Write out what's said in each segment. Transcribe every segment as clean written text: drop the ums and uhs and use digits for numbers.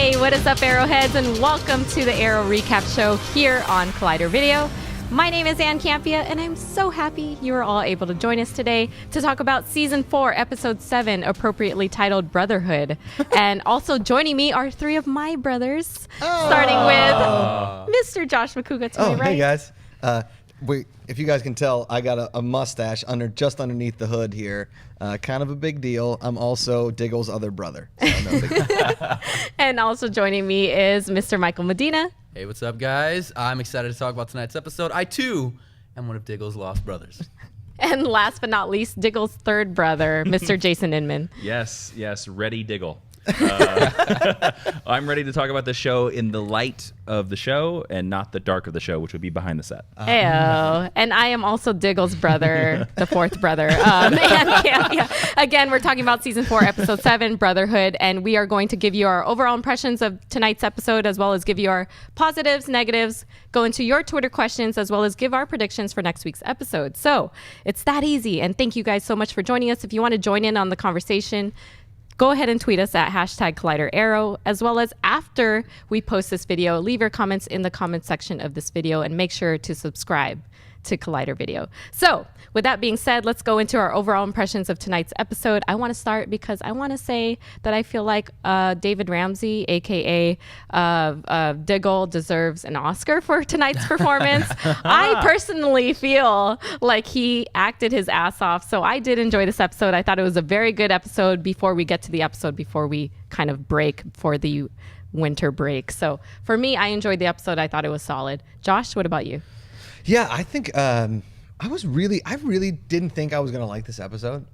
Hey, what is up, Arrowheads, and welcome to the Arrow Recap Show here on Collider Video. My name is Campea, and I'm so happy you are all able to join us today to talk about Season 4, Episode 7, appropriately titled Brotherhood. And also joining me are three of my brothers, starting with Mr. Josh Macuga to my right. Hey, guys. If you guys can tell, I got a mustache just underneath the hood here. Kind of a big deal. I'm also Diggle's other brother. So no big deal. And also joining me is Mr. Michael Medina. Hey, what's up, guys? I'm excited to talk about tonight's episode. I, too, am one of Diggle's lost brothers. And last but not least, Diggle's third brother, Mr. Jason Inman. Yes, ready Diggle. I'm ready to talk about the show in the light of the show and not the dark of the show, which would be behind the set. Heyo. And I am also Diggle's brother, the fourth brother. Again, we're talking about Season 4, Episode 7, Brotherhood, and we are going to give you our overall impressions of tonight's episode, as well as give you our positives, negatives, go into your Twitter questions, as well as give our predictions for next week's episode. So it's that easy, and thank you guys so much for joining us. If you want to join in on the conversation, go ahead and tweet us at #ColliderArrow, as well as after we post this video, leave your comments in the comment section of this video and make sure to subscribe to Collider Video. So with that being said, let's go into our overall impressions of tonight's episode. I want to start because I want to say that I feel like David Ramsey, aka Diggle, deserves an Oscar for tonight's performance. I personally feel like he acted his ass off, so I did enjoy this episode. I thought it was a very good episode before we get to the episode, before we kind of break for the winter break. So for me, I enjoyed the episode. I thought it was solid. Josh, what about you? Yeah, I think I really didn't think I was going to like this episode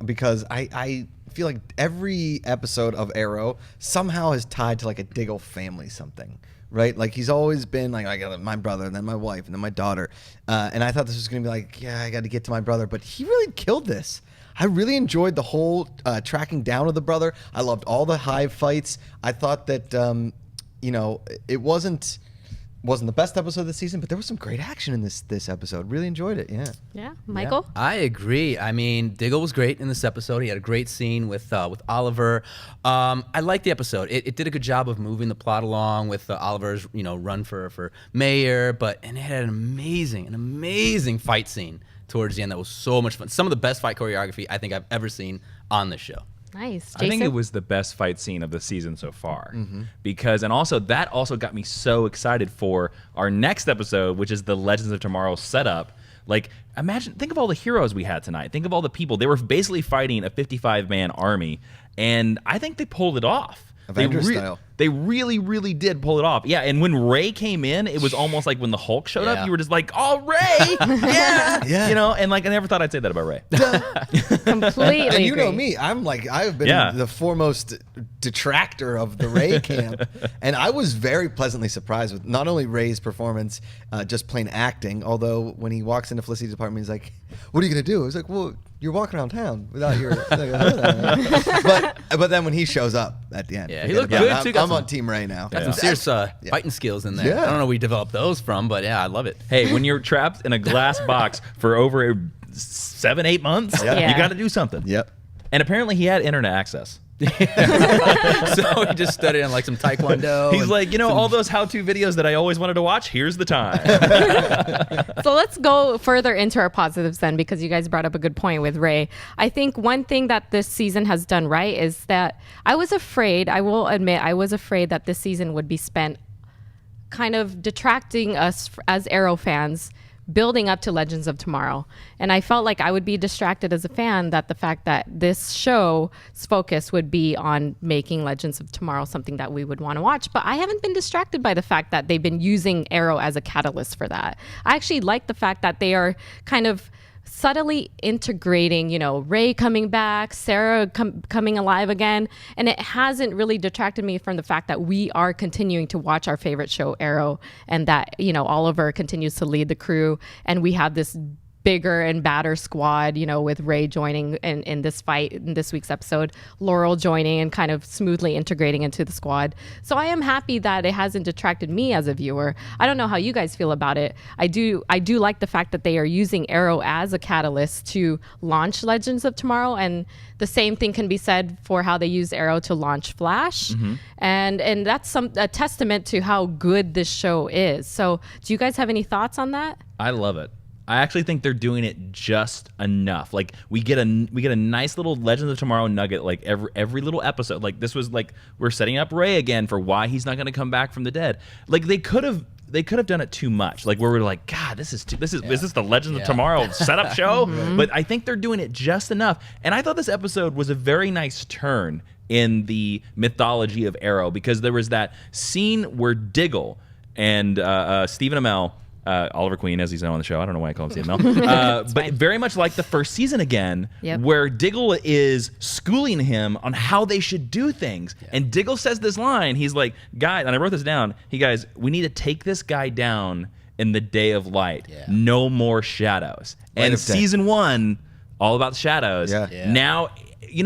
because I feel like every episode of Arrow somehow is tied to like a Diggle family something, right? Like he's always been like, I got my brother and then my wife and then my daughter. And I thought this was going to be like, yeah, I got to get to my brother. But he really killed this. I really enjoyed the whole tracking down of the brother. I loved all the hive fights. I thought that, it wasn't the best episode of the season, but there was some great action in this episode. Really enjoyed it. Yeah, Michael? Yeah, I agree. I mean, Diggle was great in this episode. He had a great scene with Oliver. I liked the episode. It did a good job of moving the plot along with Oliver's run for mayor, and it had an amazing fight scene towards the end that was so much fun. Some of the best fight choreography I think I've ever seen on this show. Nice. Jason? I think it was the best fight scene of the season so far, because that also got me so excited for our next episode, which is the Legends of Tomorrow setup. Like, think of all the heroes we had tonight. Think of all the people. They were basically fighting a 55-man army, and I think they pulled it off. Avengers style. They really, really did pull it off. Yeah, and when Ray came in, it was almost like when the Hulk showed up, you were just like, oh, Ray! Yeah! And I never thought I'd say that about Ray. Completely And you agree. know me, I've been the foremost detractor of the Ray camp, and I was very pleasantly surprised with not only Ray's performance, just plain acting, although when he walks into Felicity's apartment, he's like, what are you going to do? I was like, well, you're walking around town without your... but then when he shows up at the end, he looked good too. I'm on Team Ray now. Got some serious fighting skills in there. Yeah. I don't know where we developed those from, but yeah, I love it. Hey, when you're trapped in a glass box for over 7-8 months, you got to do something. Yep. And apparently he had internet access. So he just studied on some taekwondo. He's like, all those how-to videos that I always wanted to watch, here's the time. So let's go further into our positives then, because you guys brought up a good point with Ray. I think one thing that this season has done right is that I will admit, I was afraid that this season would be spent kind of detracting us as Arrow fans, building up to Legends of Tomorrow. And I felt like I would be distracted as a fan that the fact that this show's focus would be on making Legends of Tomorrow something that we would want to watch. But I haven't been distracted by the fact that they've been using Arrow as a catalyst for that. I actually like the fact that they are kind of subtly integrating, Ray coming back, Sarah coming alive again. And it hasn't really detracted me from the fact that we are continuing to watch our favorite show, Arrow, and that, Oliver continues to lead the crew. And we have this bigger and badder squad, with Ray joining in this fight in this week's episode, Laurel joining and kind of smoothly integrating into the squad. So I am happy that it hasn't detracted me as a viewer. I don't know how you guys feel about it. I do like the fact that they are using Arrow as a catalyst to launch Legends of Tomorrow, and the same thing can be said for how they use Arrow to launch Flash. And that's a testament to how good this show is. So do you guys have any thoughts on that? I love it. I actually think they're doing it just enough. Like we get a nice little Legends of Tomorrow nugget like every little episode. Like this was like we're setting up Ray again for why he's not going to come back from the dead. Like they could have done it too much. Like where we're like, God, is this the Legends of Tomorrow setup show? But I think they're doing it just enough. And I thought this episode was a very nice turn in the mythology of Arrow, because there was that scene where Diggle and Stephen Amell, Oliver Queen, as he's known on the show. I don't know why I call him Stephen Amell. But very much like the first season again, where Diggle is schooling him on how they should do things. And Diggle says this line. He's like, guys, and I wrote this down. He guys, we need to take this guy down in the day of light. No more shadows. And season 1, all about the shadows. Now,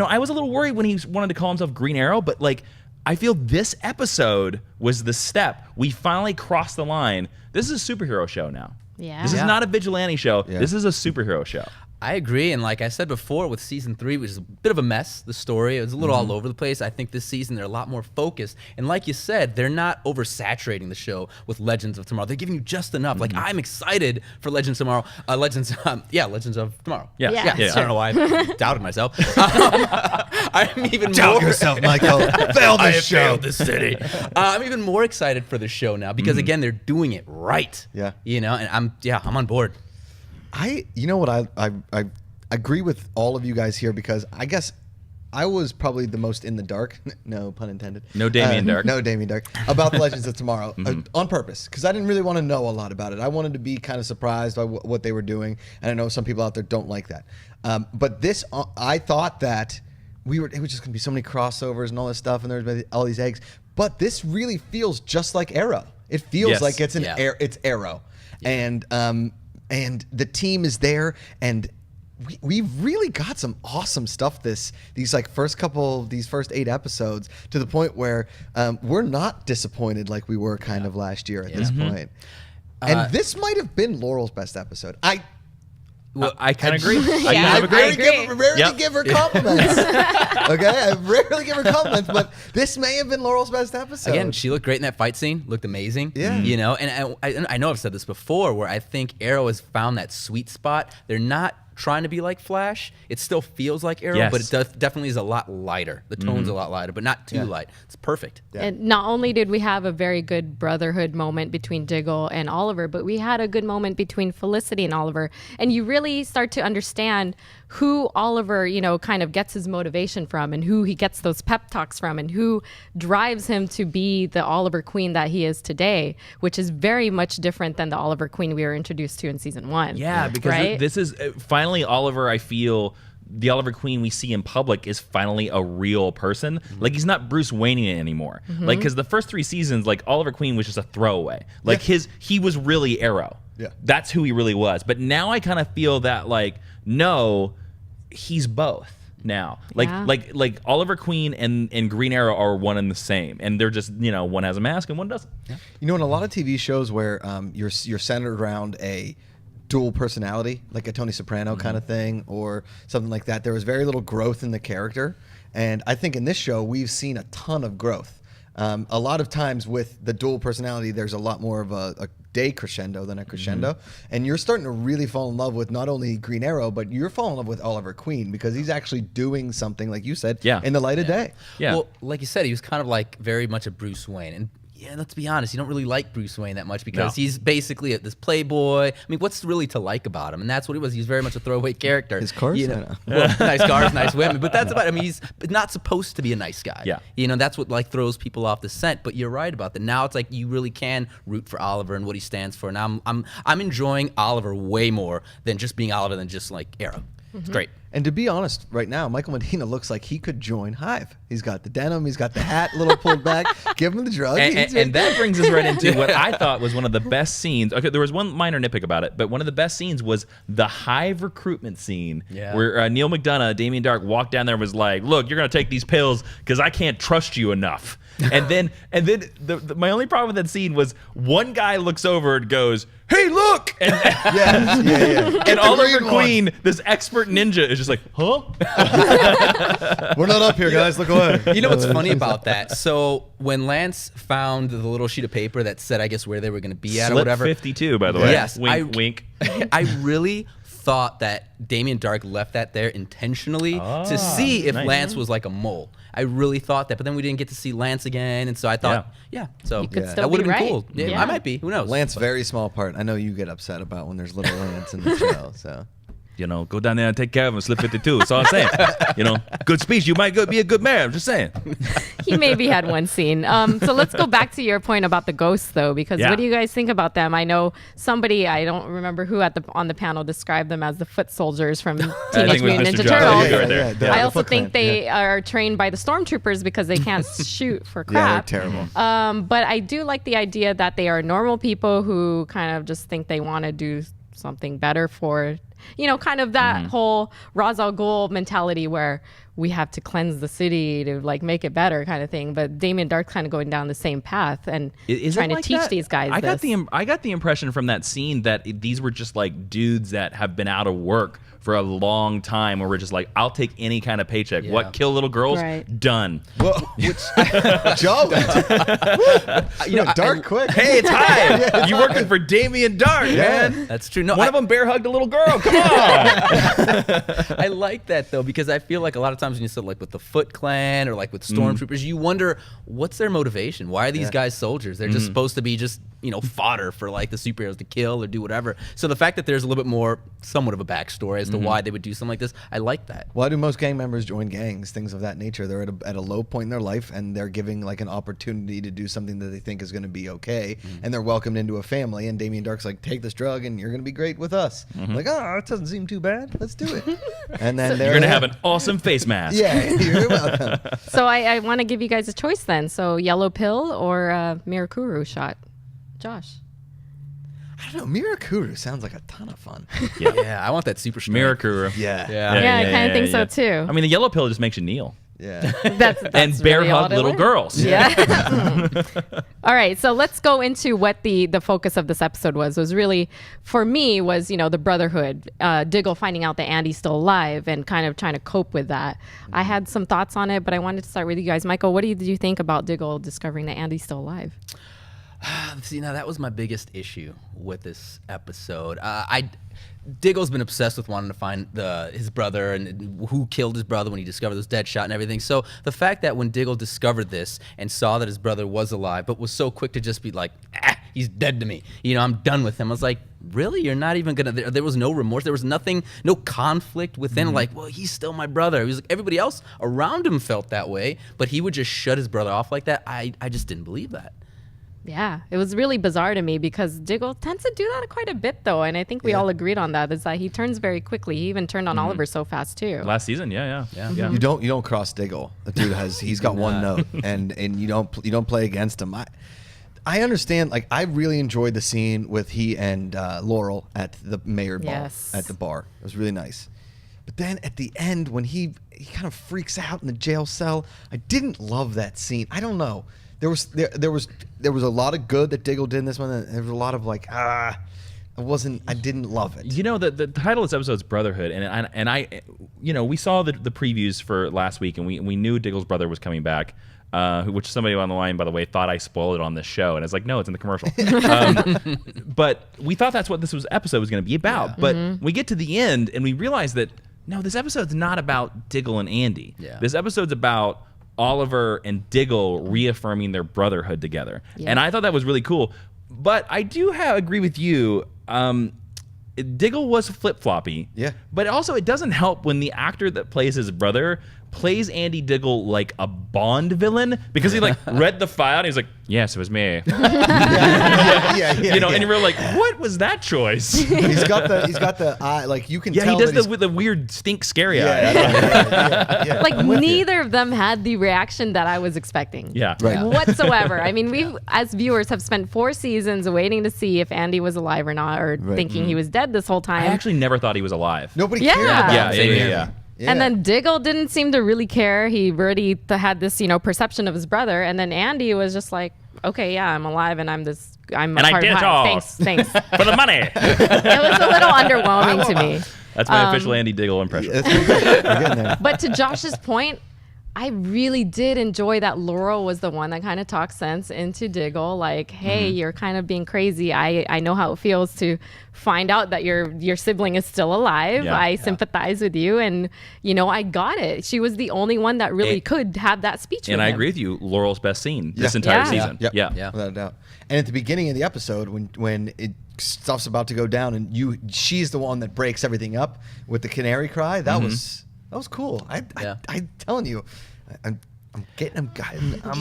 I was a little worried when he wanted to call himself Green Arrow, but like, I feel this episode was the step. We finally crossed the line. This is a superhero show now. This is not a vigilante show. This is a superhero show. I agree, and like I said before, with season 3, which is a bit of a mess, the story, it was a little all over the place. I think this season they're a lot more focused, and like you said, they're not oversaturating the show with Legends of Tomorrow. They're giving you just enough. Like, I'm excited for Legends of Tomorrow. Legends of Tomorrow. I don't know why I doubted myself. I'm even Doubt more yourself, Michael. Fail this I have show. failed this city. I'm even more excited for the show now because again, they're doing it right. And I'm on board. You know what, I agree with all of you guys here, because I guess I was probably the most in the dark, no pun intended. No Damien Darhk. No Damien Darhk, about the Legends of Tomorrow on purpose, because I didn't really want to know a lot about it. I wanted to be kind of surprised by what they were doing, and I know some people out there don't like that. But this, I thought that it was just going to be so many crossovers and all this stuff, and there's all these eggs. But this really feels just like Arrow. It feels like it's it's Arrow, and the team is there, and we've really got some awesome stuff these first 8 episodes, to the point where we're not disappointed like we were kind of last year at this point. And this might have been Laurel's best episode. I kind of agree. I rarely give her compliments. Okay, I rarely give her compliments, but this may have been Laurel's best episode. Again, she looked great in that fight scene. Looked amazing. And I know I've said this before, where I think Arrow has found that sweet spot. They're not trying to be like Flash. It still feels like Arrow, but it definitely is a lot lighter. The tone's a lot lighter, but not too light. It's perfect. And not only did we have a very good brotherhood moment between Diggle and Oliver, but we had a good moment between Felicity and Oliver. And you really start to understand who Oliver, kind of gets his motivation from, and who he gets those pep talks from, and who drives him to be the Oliver Queen that he is today, which is very much different than the Oliver Queen we were introduced to in season 1. Yeah, because this is finally Oliver. I feel the Oliver Queen we see in public is finally a real person. Like, he's not Bruce Wayne anymore. Like, because the first 3 seasons, like, Oliver Queen was just a throwaway. Like, he was really Arrow. That's who he really was. But now I kind of feel that, like, no, he's both now. Like Oliver Queen and Green Arrow are one and the same, and they're just, one has a mask and one doesn't. In a lot of TV shows where you're centered around a dual personality, like a Tony Soprano kind of thing, or something like that, there was very little growth in the character. And I think in this show we've seen a ton of growth. A lot of times with the dual personality, there's a lot more of a decrescendo than a crescendo, and you're starting to really fall in love with not only Green Arrow, but you're falling in love with Oliver Queen, because he's actually doing something, like you said, in the light of day. Well, like you said, he was kind of like very much a Bruce Wayne, and let's be honest, you don't really like Bruce Wayne that much, because he's basically this playboy. I mean, what's really to like about him? And that's what he was. He's very much a throwaway character. His cars? Well, nice cars, nice women, but that's about it. I mean, he's not supposed to be a nice guy. That's what throws people off the scent. But you're right about that. Now it's like you really can root for Oliver and what he stands for. And I'm enjoying Oliver way more than just being Oliver, than just like Arrow. It's great. And to be honest, right now, Michael Medina looks like he could join Hive. He's got the denim, he's got the hat, a little pulled back. Give him the drug. And that brings us right into what I thought was one of the best scenes. Okay, there was one minor nitpick about it, but one of the best scenes was the Hive recruitment scene where Neil McDonough, Damien Darhk, walked down there and was like, "Look, you're gonna take these pills because I can't trust you enough." And then my only problem with that scene was one guy looks over and goes, "Hey, look!" And, and Oliver Queen, this expert ninja, is just like, "Huh?" We're not up here, guys. Look away. You know what's funny about that? So when Lance found the little sheet of paper that said, I guess, where they were going to be at Slip or whatever. 52, by the way. Yes. Wink. I really thought that Damien Darhk left that there intentionally to see if Lance was like a mole. I really thought that, but then we didn't get to see Lance again, and so I thought, so could still that would have be been right. cool. Yeah, I might be. Who knows? Lance, very small part. I know you get upset about when there's little Lance in the show. So, Go down there and take care of him. Slip 52. That's all I'm saying. Good speech. You might be a good mayor. I'm just saying. He maybe had one scene. So let's go back to your point about the ghosts, though, because what do you guys think about them? I know somebody, I don't remember who on the panel described them as the foot soldiers from Teenage Mutant Ninja Turtles. I also think they are trained by the stormtroopers because they can't shoot for crap. they're terrible. But I do like the idea that they are normal people who kind of just think they want to do something better for, kind of that whole Ra's al Ghul mentality where we have to cleanse the city to like make it better kind of thing. But Damien Darhk's kind of going down the same path and trying to teach these guys I got the impression from that scene that these were just like dudes that have been out of work for a long time where we're just like, I'll take any kind of paycheck. Yeah. What, kill little girls? Right. Done. Whoa, Joe, Dark quick. Hey, it's Hive. You working for Damien Darhk, man. That's true. No, One of them bear hugged a little girl. Come on. I like that though, because I feel like a lot of times when you said like with the Foot Clan or like with stormtroopers, you wonder what's their motivation. Why are these guys soldiers? They're just supposed to be just fodder for like the superheroes to kill or do whatever. So the fact that there's a little bit more, somewhat of a backstory as to why they would do something like this, I like that. Why do most gang members join gangs? Things of that nature. They're at a low point in their life, and they're giving like an opportunity to do something that they think is going to be okay, and they're welcomed into a family. And Damien Darhk's like, take this drug, and you're going to be great with us. Like, it doesn't seem too bad. Let's do it. And then You're going to have an awesome face mask. Yeah, you're welcome. So I want to give you guys a choice then. So yellow pill or Mirakuru shot. Josh. I don't know. Mirakuru sounds like a ton of fun. Yeah, I want that super strength. Mirakuru. Yeah. Yeah, I kind of think so too. I mean, the yellow pill just makes you kneel. Yeah. That's And bear really all hug it little is. girls. Yeah. All right, so let's go into what the focus of this episode was. It was really, for me, was the Brotherhood. Diggle finding out that Andy's still alive and kind of trying to cope with that. I had some thoughts on it, but I wanted to start with you guys. Michael, what did you think about Diggle discovering that Andy's still alive? See, now that was my biggest issue with this episode. Diggle's been obsessed with wanting to find his brother and who killed his brother when he discovered this dead shot and everything. So the fact that when Diggle discovered this and saw that his brother was alive, but was so quick to just be like, he's dead to me. I'm done with him. I was like, really? You're not even gonna? There was no remorse. There was nothing, no conflict within. Like, well, he's still my brother. He was like, everybody else around him felt that way, but he would just shut his brother off like that. I just didn't believe that. Yeah, it was really bizarre to me because Diggle tends to do that quite a bit, though, and I think we all agreed on that. Is that he turns very quickly. He even turned on Oliver so fast too. Last season, yeah. You don't cross Diggle. The dude he's got one note, and you don't play against him. I understand. Like, I really enjoyed the scene with he and Laurel at the mayor ball at the bar. It was really nice. But then at the end, when he kind of freaks out in the jail cell, I didn't love that scene. I don't know. There was a lot of good that Diggle did in this one, and there was a lot of like, I didn't love it. The title of this episode is Brotherhood, and I we saw the previews for last week, and we knew Diggle's brother was coming back, which somebody on the line, by the way, thought I spoiled it on this show, and I was like, no, it's in the commercial. But we thought that's what this episode was going to be about. But we get to the end, and we realize that no, this episode's not about Diggle and Andy. Yeah. This episode's about Oliver and Diggle reaffirming their brotherhood together. Yeah. And I thought that was really cool. But I do agree with you. Diggle was flip-floppy. Yeah. But also it doesn't help when the actor that plays his brother plays Andy Diggle like a Bond villain because he like read the file and he's like, yes, it was me. yeah. You know, and you're like, what was that choice? He's got the eye, like you can tell. Yeah, he does that the weird stink scary eye. yeah. Like neither of them had the reaction that I was expecting. Yeah. Right. Whatsoever. I mean, we as viewers have spent 4 seasons waiting to see if Andy was alive or not, or thinking he was dead this whole time. I actually never thought he was alive. Nobody Yeah. cared about Yeah, him. yeah. And then Diggle didn't seem to really care. He already had this, perception of his brother. And then Andy was just like, okay, yeah, I'm alive and I'm And a I part did of it all. Thanks. For the money. It was a little underwhelming to me. That's my official Andy Diggle impression. That's pretty good. We're getting there. But to Josh's point, I really did enjoy that Laurel was the one that kind of talked sense into Diggle. Like, hey, you're kind of being crazy. I know how it feels to find out that your sibling is still alive. Yeah. I sympathize with you. And, I got it. She was the only one that really could have that speech with And I him. agree with you. Laurel's best scene this Yeah. entire Yeah. season. Yep. Yeah. Without a doubt. And at the beginning of the episode, when stuff's about to go down, and she's the one that breaks everything up with the canary cry. That was cool. I'm telling you, I'm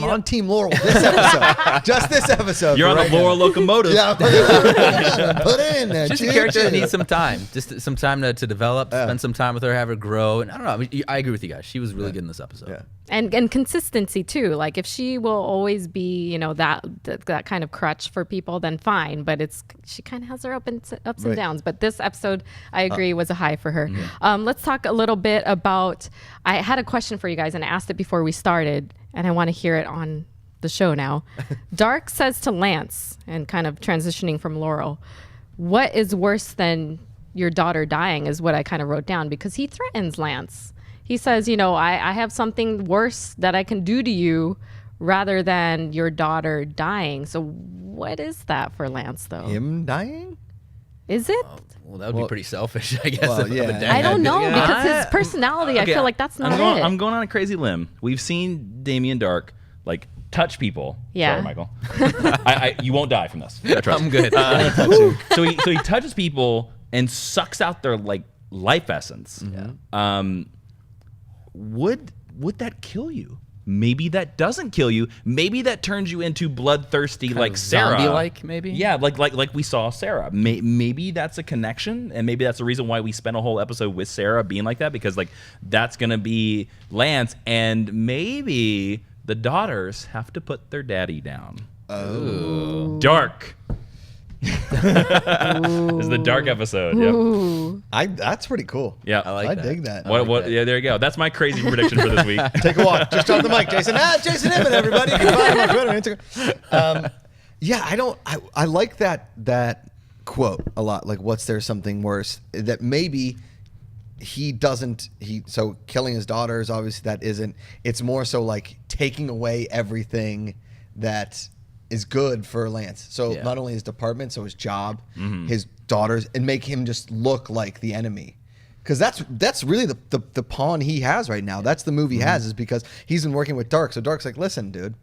on Team Laurel this episode. Just this episode. You're on the Laurel locomotive. Yeah, put it in there. She's a character that needs some time, just some time to develop, spend some time with her, have her grow. And I don't know. I mean, I agree with you guys. She was really good in this episode. Yeah. And consistency too. Like if she will always be, that kind of crutch for people, then fine. But she kind of has her ups and Right. downs. But this episode, I agree, was a high for her. Let's talk a little bit about. I had a question for you guys, and I asked it before we started, and I want to hear it on the show now. Dark says to Lance, and kind of transitioning from Laurel, "What is worse than your daughter dying?" is what I kind of wrote down, because he threatens Lance. He says, I have something worse that I can do to you rather than your daughter dying. So what is that for Lance, though? Him dying? Is it? Well, that would be pretty selfish, I guess. Well, of a yeah. dad. I don't know, Yeah. because his personality, I feel like that's not it. I'm going on a crazy limb. We've seen Damien Darhk like touch people. Yeah. Sorry, Michael. You won't die from this. I trust. I'm good. So he touches people and sucks out their like life essence. Would that kill you? Maybe that doesn't kill you. Maybe that turns you into bloodthirsty, like Sarah. Zombie-like, maybe? Yeah, like we saw Sarah. Maybe that's a connection, and maybe that's the reason why we spent a whole episode with Sarah being like that, because like that's gonna be Lance, and maybe the daughters have to put their daddy down. Ooh. Dark. This is the dark episode. Yep. That's pretty cool. Yeah. I like I that. dig that. What? Yeah, there you go. That's my crazy prediction for this week. Take a walk. Just drop the mic, Jason. Jason Inman, everybody. You can find him on Twitter and Instagram. I like that quote a lot. Like, what's there something worse? That maybe he doesn't. So killing his daughters, obviously that isn't. It's more so like taking away everything that is good for Lance. So not only his department, so his job, his daughters, and make him just look like the enemy. Because that's really the pawn he has right now. That's the move he has, is because he's been working with Dark. So Dark's like, listen, dude,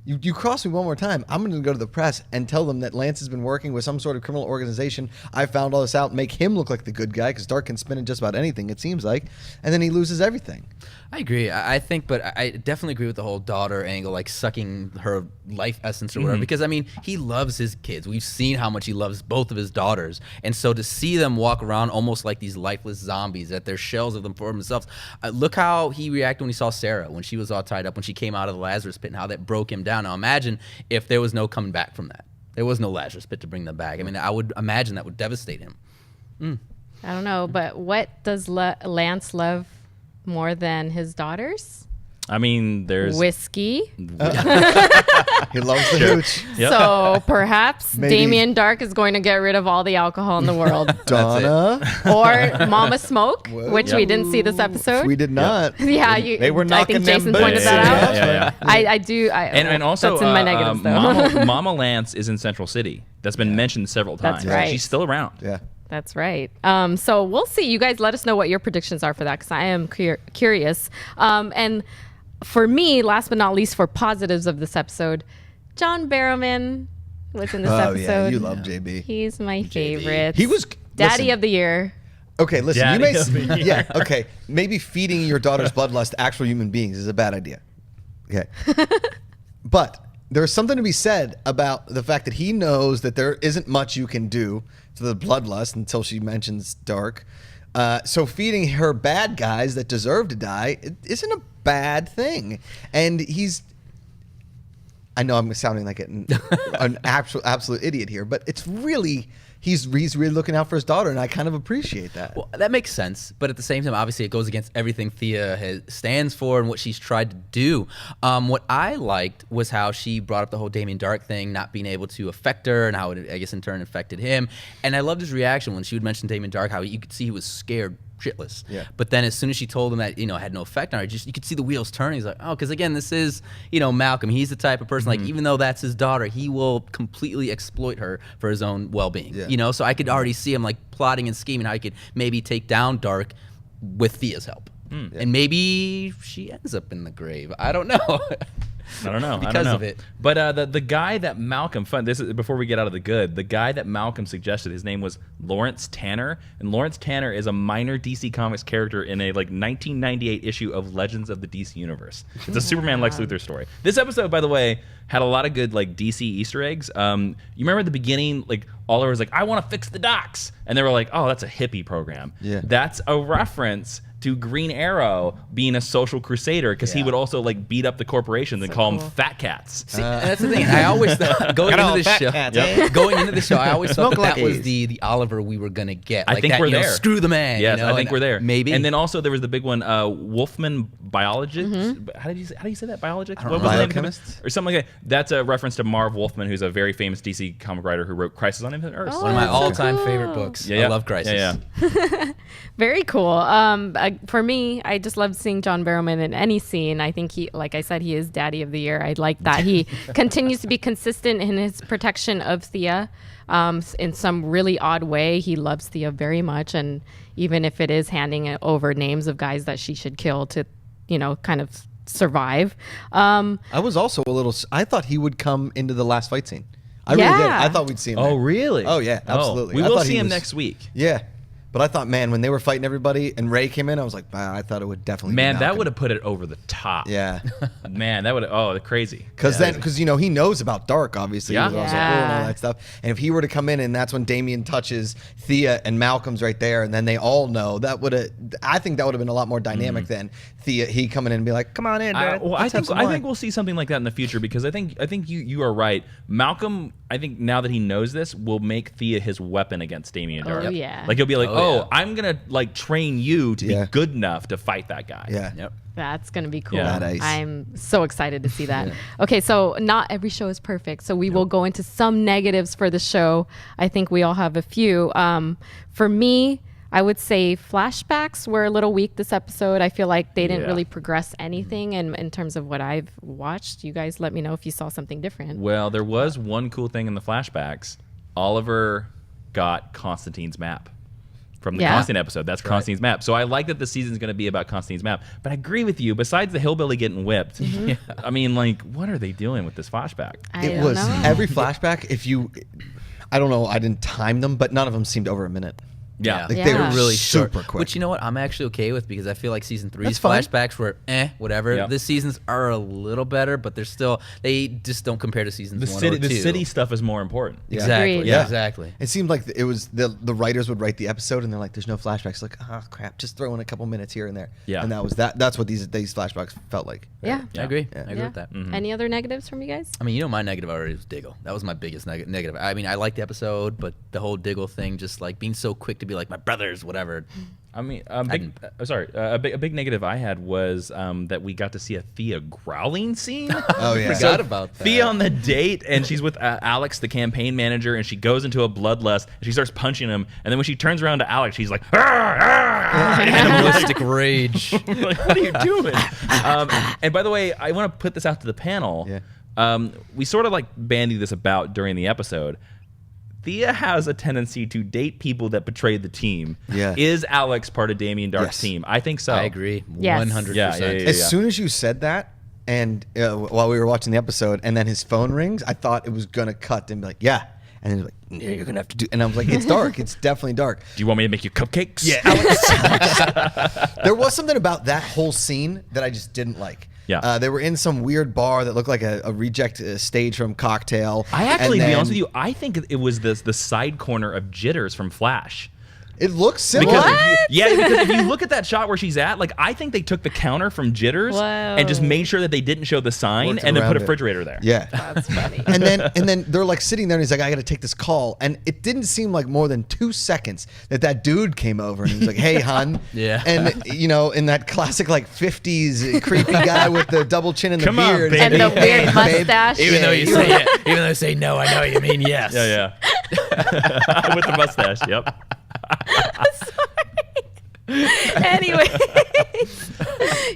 you cross me one more time, I'm going to go to the press and tell them that Lance has been working with some sort of criminal organization. I found all this out, make him look like the good guy, because Dark can spin in just about anything, it seems like. And then he loses everything. I agree. I think, but I definitely agree with the whole daughter angle, like sucking her life essence or whatever. Because I mean, he loves his kids. We've seen how much he loves both of his daughters, and so to see them walk around almost like these lifeless zombies, that they're shells of them for themselves. Look how he reacted when he saw Sarah, when she was all tied up, when she came out of the Lazarus pit, and how that broke him down. Now imagine if there was no coming back from that. There was no Lazarus pit to bring them back. I mean, I would imagine that would devastate him. I don't know, but what does Lance love more than his daughters? I mean, there's Whiskey. He loves the hooch. Yep. So perhaps Maybe. Damien Darhk is going to get rid of all the alcohol in the world. Donna. Or Mama Smoke, Whoa. which we didn't see this episode. We did not. Yeah, They were I knocking think them Jason boots. pointed that out. Yeah. I do. And also, that's in my negatives though. Mama Lance is in Central City. That's been mentioned several times. That's right. She's still around. Yeah. That's right. So we'll see. You guys let us know what your predictions are for that, because I am curious. And for me, last but not least, for positives of this episode, John Barrowman was in this episode. Yeah, you love JB. He's my favorite. He was Daddy listen, of the year. Okay, listen. Daddy You of may, the year. yeah. Okay, maybe feeding your daughter's bloodlust to actual human beings is a bad idea. Okay, but there's something to be said about the fact that he knows that there isn't much you can do to the bloodlust until she mentions Dark. So feeding her bad guys that deserve to die isn't a bad thing, and he's. I know I'm sounding like an absolute idiot here, but it's really he's really looking out for his daughter, and I kind of appreciate that. Well, that makes sense, but at the same time, obviously, it goes against everything Thea stands for and what she's tried to do. What I liked was how she brought up the whole Damien Darhk thing, not being able to affect her, and how it, I guess, in turn affected him. And I loved his reaction when she would mention Damien Darhk, how you could see he was scared shitless. Yeah. But then as soon as she told him that, it had no effect on her, you could see the wheels turning. He's like, oh, because again, this is, Malcolm. He's the type of person, like, even though that's his daughter, he will completely exploit her for his own well-being. Yeah. So I could already see him, like, plotting and scheming how he could maybe take down Dark with Thea's help. And maybe she ends up in the grave. I don't know. I don't know. Because of it. But the guy that Malcolm this is before we get out of the good. The guy that Malcolm suggested, his name was Lawrence Tanner, and Lawrence Tanner is a minor DC Comics character in a 1998 issue of Legends of the DC Universe. It's a Superman Lex Luthor story. This episode, by the way, had a lot of good DC Easter eggs. You remember at the beginning, Oliver was like, "I want to fix the docks," and they were like, "Oh, that's a hippie program." Yeah. That's a reference to Green Arrow being a social crusader, because he would also beat up the corporations and call them fat cats. See, and that's the thing. I always thought going into the show, I always thought that was the Oliver we were gonna get. I think we're there. Screw the man. Yes, I think we're there. Maybe. And then also there was the big one, Wolfman Biologist. How do you say that? Biologist? What was the name of Biochemist? it? Or something like that. That's a reference to Marv Wolfman, who's a very famous DC comic writer who wrote Crisis on Infinite Earths. One of my that's so all-time cool. favorite books. Yeah, I love Crisis. Yeah. Very cool. For me, I just love seeing John Barrowman in any scene. I think he, like I said, he is Daddy of the Year. I like that he continues to be consistent in his protection of Thea. In some really odd way, he loves Thea very much, and even if it is handing over names of guys that she should kill to, kind of survive. I was also I thought he would come into the last fight scene. I really did. I thought we'd see him there. Oh, really? Oh, yeah, absolutely. We I will thought see he him was- next week. Yeah. But I thought, man, when they were fighting everybody and Ray came in, I was like, wow, I thought it would definitely be Man, that Malcolm. would have put it over the top. Yeah. Man, that would have, crazy. Because he knows about Dark, obviously. Yeah. He was also Yeah. and all that stuff. And if he were to come in and that's when Damien touches Thea and Malcolm's right there, and then they all know, I think that would have been a lot more dynamic than Thea, he coming in and be like, come on in, Dad. I think we'll see something like that in the future, because I think you are right. Malcolm, I think now that he knows this, will make Thea his weapon against Damien Darhk. Oh, yeah. Like he'll be like, Oh, yeah. I'm gonna train you to Yeah. be good enough to fight that guy. Yeah. Yep. That's going to be cool. Yeah. Badass. I'm so excited to see that. Okay, so not every show is perfect. So we will go into some negatives for the show. I think we all have a few. For me, I would say flashbacks were a little weak this episode. I feel like they didn't Yeah. really progress anything in terms of what I've watched. You guys let me know if you saw something different. Well, there was one cool thing in the flashbacks. Oliver got Constantine's map from the Yeah. Constantine episode. That's Constantine's map. So I like that the season's going to be about Constantine's map. But I agree with you. Besides the hillbilly getting whipped, I mean, what are they doing with this flashback? I It don't was know. every flashback, I don't know, I didn't time them, but none of them seemed over a minute. Yeah. Like Yeah. they were Yeah. really Short. super quick. Which, you know what, I'm actually okay with, because I feel like season 3's That's fine. flashbacks were whatever. Yep. This season's are a little better, but they just don't compare to seasons 1 or 2. The city stuff is more important. Yeah. Exactly. Agreed. Yeah, Yeah. exactly. It seemed like it was the writers would write the episode and they're like, "There's no flashbacks." Like, oh crap, just throw in a couple minutes here and there. Yeah. and that's what these flashbacks felt like. Yeah. I agree. Yeah. I agree with that. Any other negatives from you guys? I mean, my negative already was Diggle. That was my biggest negative. I mean, I liked the episode, but the whole Diggle thing, just like being so quick to be like, my brothers, whatever. I mean, a big negative I had was that we got to see a Thea growling scene. Oh yeah, Forgot about that. Thea on the date, and she's with Alex, the campaign manager, and she goes into a bloodlust, and she starts punching him, and then when she turns around to Alex, she's like, Animalistic rage. like, what are you doing? And by the way, I want to put this out to the panel. Yeah. We sort of bandied this about during the episode. Thea has a tendency to date people that betray the team. Yeah. Is Alex part of Damien Darhk's Yes. team? I think so. I agree. Yes. 100%. Yeah. As soon as you said that, and while we were watching the episode, and then his phone rings, I thought it was gonna cut and be like, yeah. And they're like, yeah, you're gonna have to do. And I was like, it's dark. It's definitely dark. Do you want me to make you cupcakes? Yeah. There was something about that whole scene that I just didn't like. Yeah. They were in some weird bar that looked like a reject stage from Cocktail. I actually, and to be then- honest with you, I think it was the side corner of Jitters from Flash. It looks similar. Because because if you look at that shot where she's at, like I think they took the counter from Jitters and just made sure that they didn't show the sign Worked and then around put a it. refrigerator there. Yeah. That's funny. And then they're like sitting there and he's like, I got to take this call. And it didn't seem like more than 2 seconds that dude came over and he was like, hey, hun. Yeah. And, you know, in that classic like 50s creepy guy with the double chin and the Come on, beard. baby. And the weird Hey, babe. mustache. Even though you say no, I know you mean yes. Yeah. With the mustache. Yep. Anyway,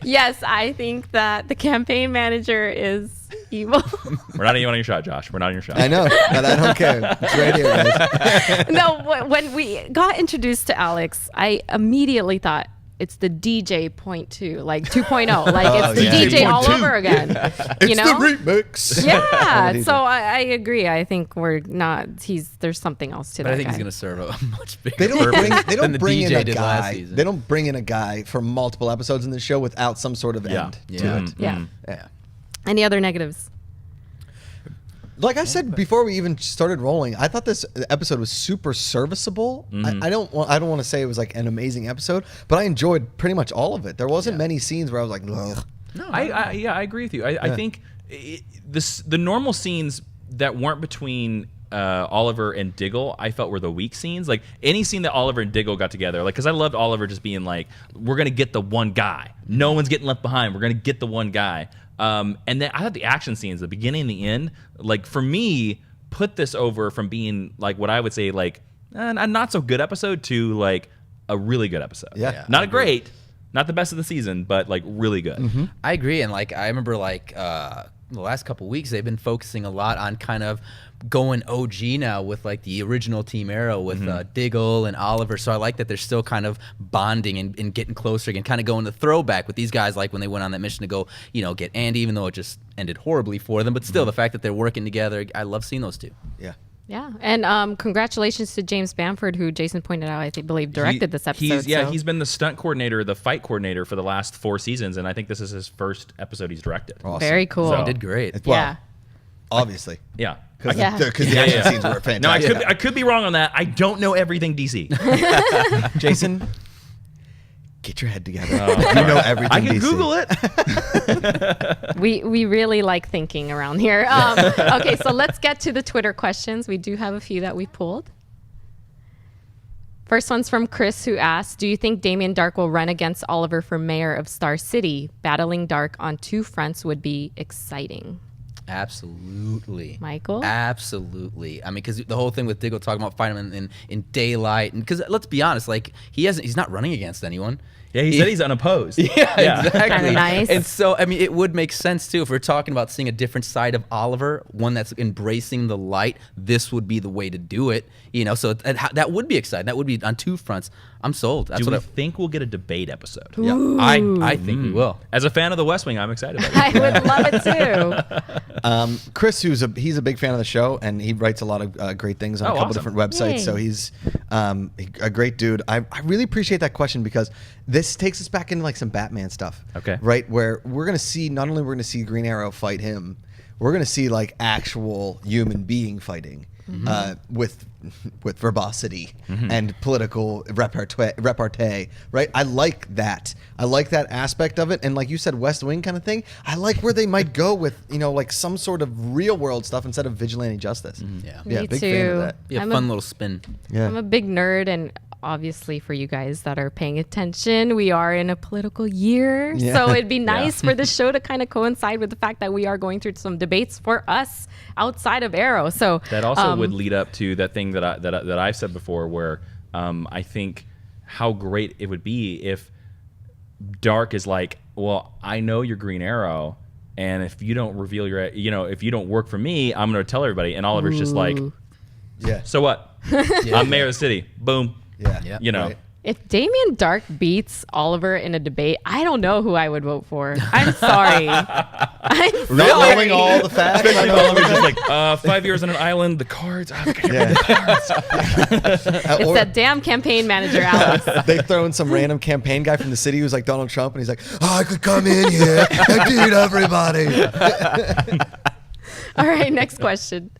yes, I think that the campaign manager is evil. We're not even on your shot, Josh. We're not on your shot. I know, but I don't care. It's right here, guys. No, when we got introduced to Alex, I immediately thought it's the DJ 0.2, like 2.0, like it's the yeah. DJ all 2.2. over again. It's You know? the remix. Yeah, DJ. so I agree. I think we're not. There's something else to But that. I think guy. he's gonna serve a much bigger They don't bring, purpose they than don't the bring in DJ a did last guy. season. They don't bring in a guy for multiple episodes in the show without some sort of end Yeah. to it. Yeah. Yeah. Any other negatives? Like I said before we even started rolling, I thought this episode was super serviceable. I don't want to say it was like an amazing episode, but I enjoyed pretty much all of it. There wasn't many scenes where I was like, ugh. No, I agree with you. I think the normal scenes that weren't between Oliver and Diggle, I felt were the weak scenes. Like any scene that Oliver and Diggle got together, like because I loved Oliver just being like, we're gonna get the one guy. No one's getting left behind. We're gonna get the one guy. And then I thought the action scenes, the beginning and the end, like for me, put this over from being like what I would say like a not so good episode to like a really good episode. Yeah. Not a great, not the best of the season, but like really good. I agree, and like I remember like the last couple weeks they've been focusing a lot on kind of going OG now with like the original Team Arrow with Diggle and Oliver. So I like that they're still kind of bonding and getting closer again, kind of going to throwback with these guys like when they went on that mission to go, get Andy, even though it just ended horribly for them. But still, the fact that they're working together, I love seeing those two. Yeah. Yeah, and congratulations to James Bamford, who Jason pointed out, I believe directed this episode. He's been the stunt coordinator, the fight coordinator for the last 4 seasons, and I think this is his first episode he's directed. Awesome. Very cool. So- He did great. Well, Yeah. obviously. Yeah. Because Yeah. the action scenes were fantastic. No, I could be wrong on that. I don't know everything DC. Jason, get your head together. You know everything I can DC. Google it. We really like thinking around here. Okay, so let's get to the Twitter questions. We do have a few that we pulled. First one's from Chris, who asked, do you think Damien Darhk will run against Oliver for mayor of Star City? Battling Dark on 2 fronts would be exciting. Absolutely. Michael? Absolutely. I mean, because the whole thing with Diggle talking about fighting him in daylight, and because let's be honest, like he's not running against anyone. Yeah, he said he's unopposed. Yeah, exactly. Kinda nice. And so, I mean, it would make sense too if we're talking about seeing a different side of Oliver, one that's embracing the light. This would be the way to do it, So that would be exciting. That would be on 2 fronts. I'm sold. That's Do what we think we'll get a debate episode? I think we will. As a fan of The West Wing, I'm excited about it. I would love it too. Chris, he's a big fan of the show, and he writes a lot of great things on a couple awesome. different websites. Yay. So he's a great dude. I really appreciate that question because this takes us back into like some Batman stuff. Okay. Right, where we're gonna see not only we're gonna see Green Arrow fight him, we're gonna see like actual human being fighting. With verbosity and political repartee, right? I like that. I like that aspect of it. And like you said, West Wing kind of thing. I like where they might go with, like some sort of real world stuff instead of vigilante justice. Yeah. Yeah, Me big too. fan of that. Be a I'm fun little spin. Yeah. I'm a big nerd, and obviously for you guys that are paying attention, we are in a political year. Yeah. So it'd be nice for the show to kind of coincide with the fact that we are going through some debates for us outside of Arrow. So That also would lead up to that thing that I've said before, where I think how great it would be if Dark is like, well, I know you're Green Arrow, and if you don't reveal your, if you don't work for me, I'm going to tell everybody. And Oliver's just like, Yeah. so what? I'm mayor of the city. Boom. Yeah. Yeah. You know. Right. If Damien Darhk beats Oliver in a debate, I don't know who I would vote for. I'm sorry. I'm Not sorry. knowing all the facts. Especially if Oliver's just like, 5 years on an island, the cards. I can't read the cards. It's that damn campaign manager, Alex. They throw in some random campaign guy from the city who's like Donald Trump, and he's like, I could come in here and beat everybody. All right, next question.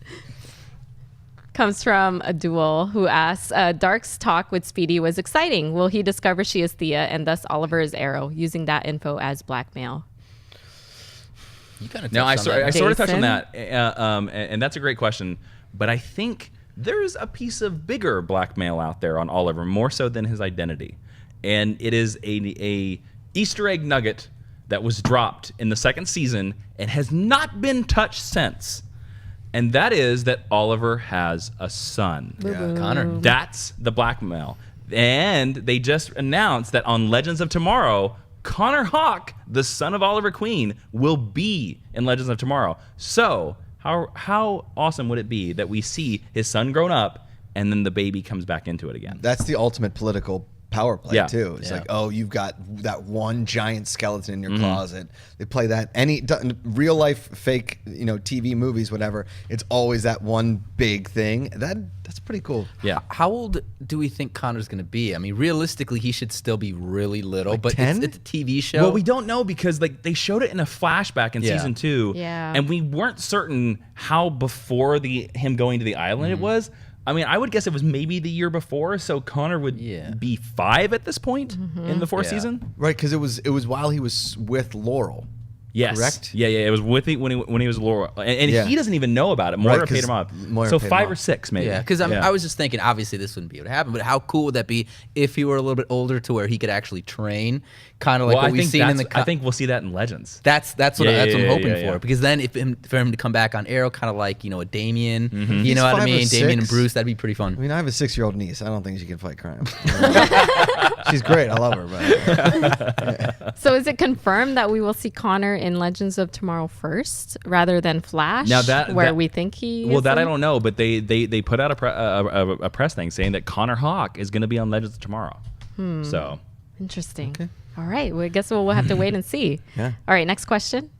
Comes from a duel who asks, Dark's talk with Speedy was exciting. Will he discover she is Thea and thus Oliver is Arrow, using that info as blackmail? You kind of Now, I sort of touched on Jason? that, and that's a great question. But I think there's a piece of bigger blackmail out there on Oliver, more so than his identity. And it is a Easter egg nugget that was dropped in the second season and has not been touched since. And that is that Oliver has a son. Yeah. Connor. That's the blackmail. And they just announced that on Legends of Tomorrow, Connor Hawke, the son of Oliver Queen, will be in Legends of Tomorrow. So how awesome would it be that we see his son grown up and then the baby comes back into it again? That's the ultimate political power play too. It's Yeah. like, oh, you've got that one giant skeleton in your closet. They play that real life fake, TV movies, whatever. It's always that one big thing. That's pretty cool. Yeah. How old do we think Connor's going to be? I mean, realistically, he should still be really little, but 10? it's a TV show. Well, we don't know because they showed it in a flashback in Yeah. season 2, Yeah. and we weren't certain how before him going to the island it was. I mean, I would guess it was maybe the year before, so Connor would be 5 at this point in the fourth Yeah. season. Right, because it was while he was with Laurel. Yes. Correct? Yeah. It was with when he was Laurel, and Yeah. he doesn't even know about it. Moira Right, paid 'cause him up. Moira So paid him 5 up. or 6 maybe. Yeah, because I was just thinking, obviously this wouldn't be able to happen, but how cool would that be if he were a little bit older to where he could actually train, kind of like Well, what I we've think seen in the. I think we'll see that in Legends. That's what Yeah, I'm hoping yeah. for, because then for him to come back on Arrow, kind of like a Damien, Mm-hmm. you know what I 5 or mean, Damien and 6. Bruce, that'd be pretty fun. I mean, I have a 6-year-old niece. I don't think she can fight crime. She's great. I love her. But So is it confirmed that we will see Connor in Legends of Tomorrow first rather than Flash, Now that- where that- we think he Well, is that I in? don't know, but they put out a press thing saying that Connor Hawke is going to be on Legends of Tomorrow. So Interesting. All right. Well, I guess we'll have to wait and see. Yeah. All right. Next question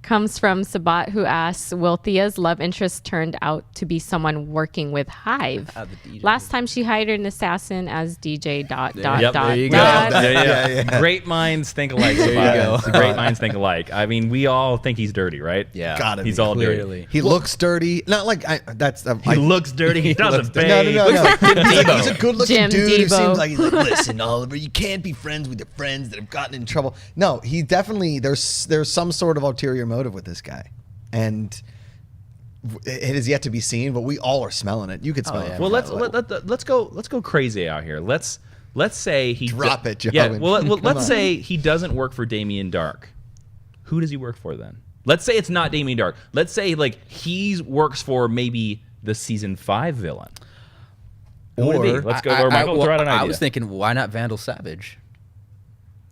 comes from Sabat, who asks, will Thea's love interest turned out to be someone working with Hive? the DJ. Last time she hired an assassin as DJ ... Yep, there you go. dot. Yeah. Great minds think alike. There you go. Great minds think alike. I mean, we all think he's dirty, right? Yeah, Gotta He's be. all clearly. dirty. he looks dirty. Not like that's. He looks dirty. He doesn't bathe. No. He's a good-looking Jim dude who Devo. seems like he's like, listen, Oliver, you can't be friends with your friends that have gotten in trouble. No, he definitely there's some sort of ulterior motive with this guy, and it is yet to be seen. But we all are smelling it. You could smell yeah. it. Well, let's go crazy out here. Let's say he Drop it, Joe. Yeah. Well, Come let's on. say he doesn't work for Damien Darhk. Who does he work for then? Let's say it's not Damien Darhk. Let's say he works for maybe the season 5 villain. Who would it be? Or- Let's go. Or Michael, throw out an idea. I was thinking, why not Vandal Savage?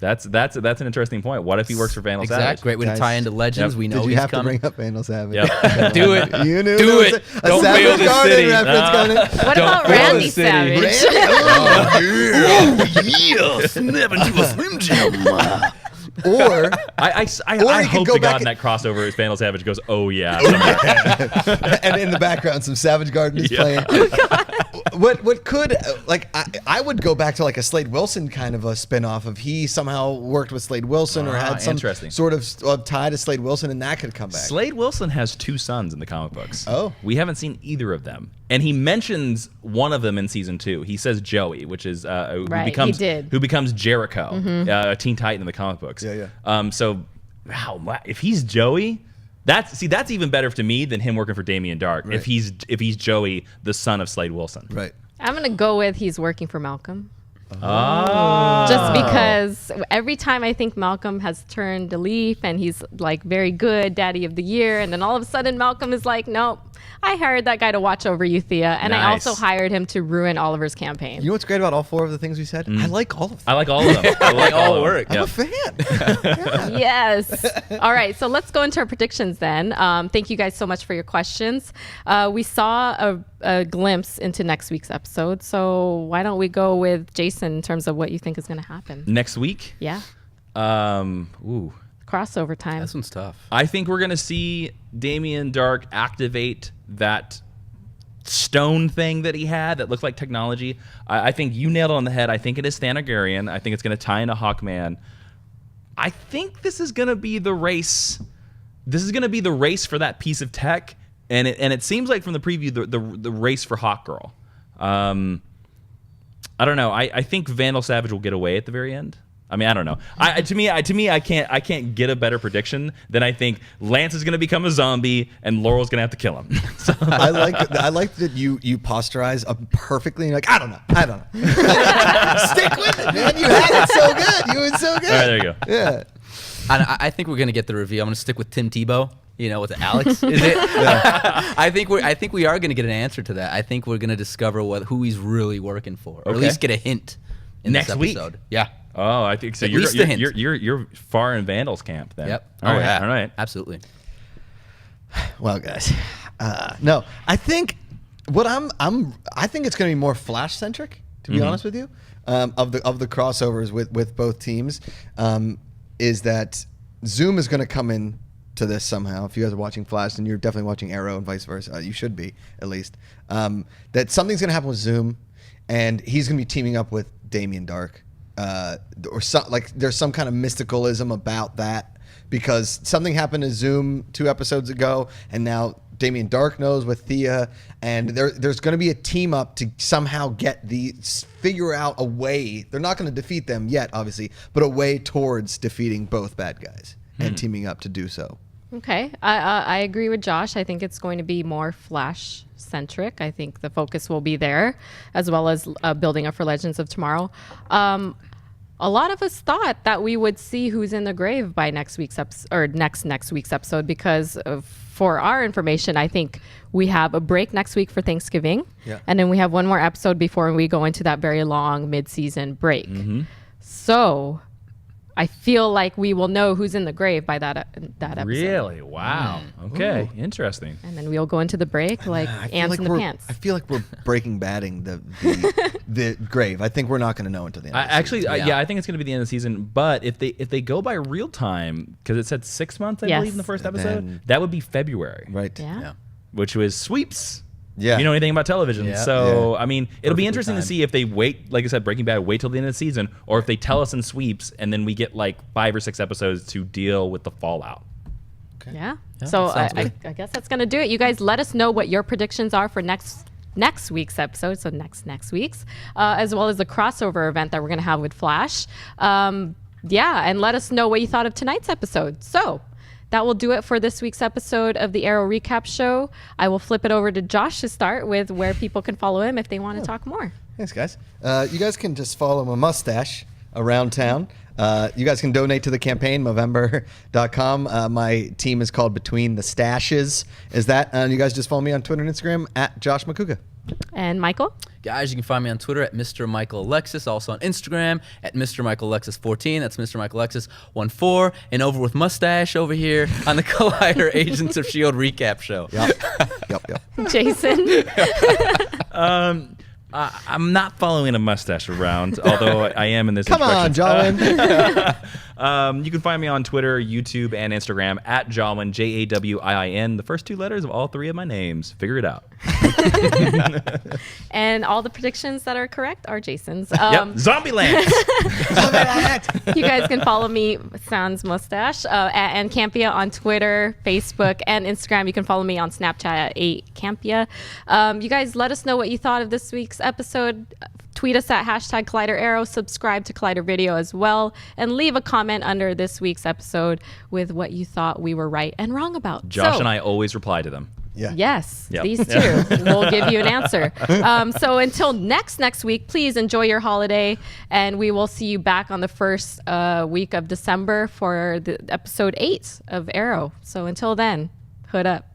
That's an interesting point. What if he works for Vandal Exactly. Savage? Great way to Guys, tie into Legends. Yep. We know Did you he's have coming. to bring up Vandal Savage? Yep. Do it. You knew Do there was it. a Don't Savage fail this Garden city. reference coming. What Don't about fail Randy the city. Savage? Yeah, snap into a Slim Jim. Or I Or he could hope go to back God in and- that crossover is Vandal Savage goes, oh yeah. and in the background, some Savage Garden is playing. What could I would go back to like a Slade Wilson kind of a spinoff of he somehow worked with Slade Wilson or had some interesting. sort of tie to Slade Wilson, and that could come back. Slade Wilson has 2 sons in the comic books. Oh. We haven't seen either of them. And he mentions one of them in season 2. He says Joey, which is Right, who becomes Jericho, a Teen Titan in the comic books. Yeah. So wow, if he's Joey, that's even better to me than him working for Damien Darhk. Right. If he's Joey, the son of Slade Wilson. Right. I'm going to go with he's working for Malcolm. Oh. Just because every time I think Malcolm has turned a leaf and he's like very good, daddy of the year, and then all of a sudden Malcolm is like, nope, I hired that guy to watch over you, Thea, and I Nice. also hired him to ruin Oliver's campaign. You know what's great about all 4 of the things we said? I like all of them. I like all of them. I like all of them. I'm Yep. a fan. Yes. All right. So let's go into our predictions then. Thank you guys so much for your questions. We saw a glimpse into next week's episode. So why don't we go with Jason in terms of what you think is going to happen? Next week, Yeah. ooh, Crossover time. This one's tough. I think we're gonna see Damien Darhk activate that stone thing that he had that looked like technology. I think you nailed it on the head. I think it is Thanagarian. I think it's gonna tie into Hawkman. I think this is gonna be the race. This is gonna be the race for that piece of tech, and it seems like from the preview the race for Hawkgirl. I don't know. I think Vandal Savage will get away at the very end. I mean, I don't know. To me, I can't get a better prediction than I think Lance is going to become a zombie and Laurel's going to have to kill him. So, I like that you posturize perfectly. And you're like, I don't know. Stick with it, man. You had it so good. You were so good. all right, there you go. Yeah. And I think we're gonna get the reveal. I'm gonna stick with Tim Tebow. With Alex, is it? I think we are gonna get an answer to that. I think we're gonna discover who he's really working for, or at Okay. least get a hint in Next this week? episode. Yeah. Oh, I think so. At least a hint. You're far in Vandal's camp then. Yep. All right. All right. Absolutely. Well, guys, no, I think I think it's going to be more Flash centric, to be honest with you, of the crossovers with both teams, is that Zoom is going to come in to this somehow. If you guys are watching Flash, then you're definitely watching Arrow and vice versa. You should be, at least. That something's going to happen with Zoom, and he's going to be teaming up with Damien Darhk, or there's some kind of mysticalism about that, because something happened to Zoom 2 episodes ago, and now Damien Darhk knows with Thea, and there's going to be a team up to somehow figure out a way. They're not going to defeat them yet, obviously, but a way towards defeating both bad guys and teaming up to do so. Okay. I agree with Josh. I think it's going to be more Flash centric. I think the focus will be there, as well as building up for Legends of Tomorrow. A lot of us thought that we would see who's in the grave by next week's episode, or next week's episode, because for our information, I think we have a break next week for Thanksgiving, and then we have one more episode before we go into that very long mid-season break. So I feel like we will know who's in the grave by that episode. Really? Wow. Okay. Interesting. And then we'll go into the break like ants in the pants. I feel like we're breaking badding the grave. I think we're not going to know until the end. Actually, I think it's going to be the end of the season. But if they go by real time, because it said 6 months, I Yes. believe, in the first episode, Then- that would be February, right. Yeah. which was sweeps. Yeah. You know anything about television. Yeah. So, Yeah. I mean, it'll be Perfectly interesting to timed. see if they wait, like I said, Breaking Bad, wait till the end of the season, or if they tell us in sweeps and then we get like 5 or 6 episodes to deal with the fallout. Yeah. So sounds I good. guess that's going to do it. You guys let us know what your predictions are for next week's episode. So next week's, as well as the crossover event that we're going to have with Flash. And let us know what you thought of tonight's episode. So that will do it for this week's episode of the Arrow Recap Show. I will flip it over to Josh to start with where people can follow him if they want to talk more. Thanks, guys. You guys can just follow my mustache around town. You guys can donate to the campaign, Movember.com. My team is called Between the Stashes. And you guys just follow me on Twitter and Instagram at Josh Macuga. And Michael? Guys, you can find me on Twitter at Mr. Michael Alexis, also on Instagram at Mr. Michael Alexis 14. That's Mr. Michael Alexis 14. And over with Mustache over here on the Collider Agents of S.H.I.E.L.D. recap show. Yep. Jason? I'm not following a mustache around, although I am in this. Come on, introduction. You can find me on Twitter, YouTube, and Instagram at Jawin, Jawin. The first 2 letters of all 3 of my names. Figure it out. And all the predictions that are correct are Jason's. Yep. Zombieland. You guys can follow me, Sans Mustache, and Campea on Twitter, Facebook, and Instagram. You can follow me on Snapchat at @Campea. You guys let us know what you thought of this week's episode. Tweet us at #ColliderArrow. Subscribe to Collider Video as well. And leave a comment under this week's episode with what you thought we were right and wrong about. Josh and I always reply to them. Yeah. Yes, Yep. these two will give you an answer. So until next week, please enjoy your holiday, and we will see you back on the first week of December for the episode 8 of Arrow. So until then, hood up.